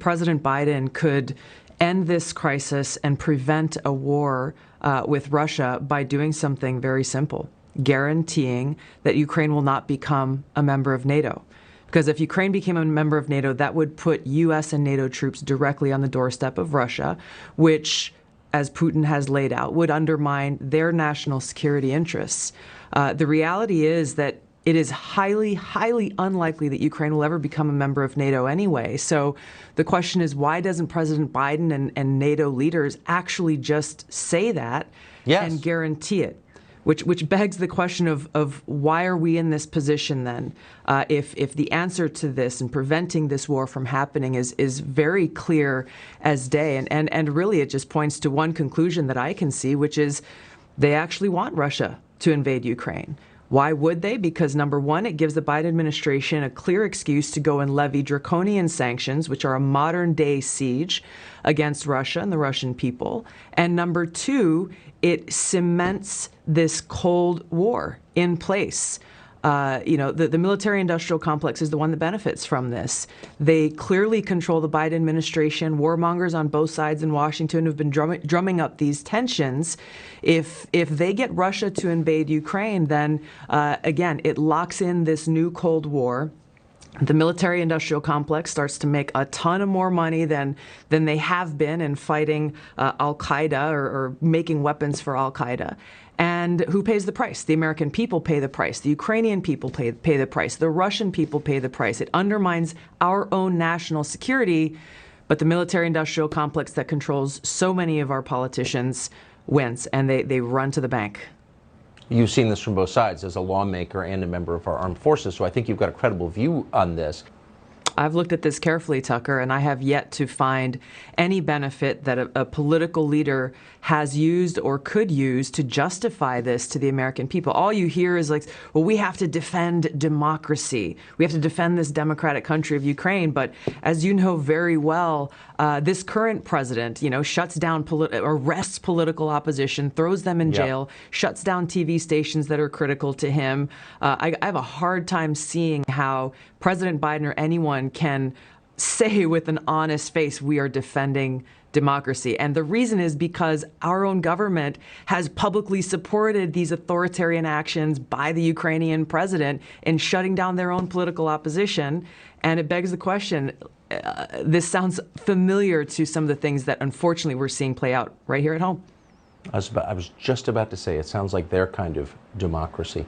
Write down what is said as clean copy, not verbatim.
President Biden could end this crisis and prevent a war with Russia by doing something very simple, guaranteeing that Ukraine will not become a member of NATO. Because if Ukraine became a member of NATO, that would put U.S. and NATO troops directly on the doorstep of Russia, which, as Putin has laid out, would undermine their national security interests. The reality is that it is highly, highly unlikely that Ukraine will ever become a member of NATO anyway. So the question is, why doesn't President Biden and NATO leaders actually just say that and guarantee it? Which begs the question of why are we in this position then? If the answer to this and preventing this war from happening is very clear as day, and really it just points to one conclusion that I can see, which is they actually want Russia to invade Ukraine. Why would they? Because number one, it gives the Biden administration a clear excuse to go and levy draconian sanctions, which are a modern day siege against Russia and the Russian people. And number two, it cements this Cold War in place. The military-industrial complex is the one that benefits from this. They clearly control the Biden administration. Warmongers on both sides in Washington have been drumming up these tensions. If they get Russia to invade Ukraine, then again, it locks in this new Cold War. The military-industrial complex starts to make a ton of more money than they have been in fighting al-Qaeda or making weapons for al-Qaeda. And who pays the price? The American people pay the price. The Ukrainian people pay the price. The Russian people pay the price. It undermines our own national security, but the military-industrial complex that controls so many of our politicians wins, and they run to the bank. You've seen this from both sides as a lawmaker and a member of our armed forces, so I think you've got a credible view on this. I've looked at this carefully, Tucker, and I have yet to find any benefit that a political leader has used or could use to justify this to the American people. All you hear is like, well, we have to defend democracy. We have to defend this democratic country of Ukraine. But as you know very well, this current president, shuts down, arrests political opposition, throws them in jail, shuts down TV stations that are critical to him. I have a hard time seeing how President Biden or anyone can say with an honest face, we are defending democracy. And the reason is because our own government has publicly supported these authoritarian actions by the Ukrainian president in shutting down their own political opposition. And it begs the question, this sounds familiar to some of the things that unfortunately we're seeing play out right here at home. I was just about to say, it sounds like their kind of democracy.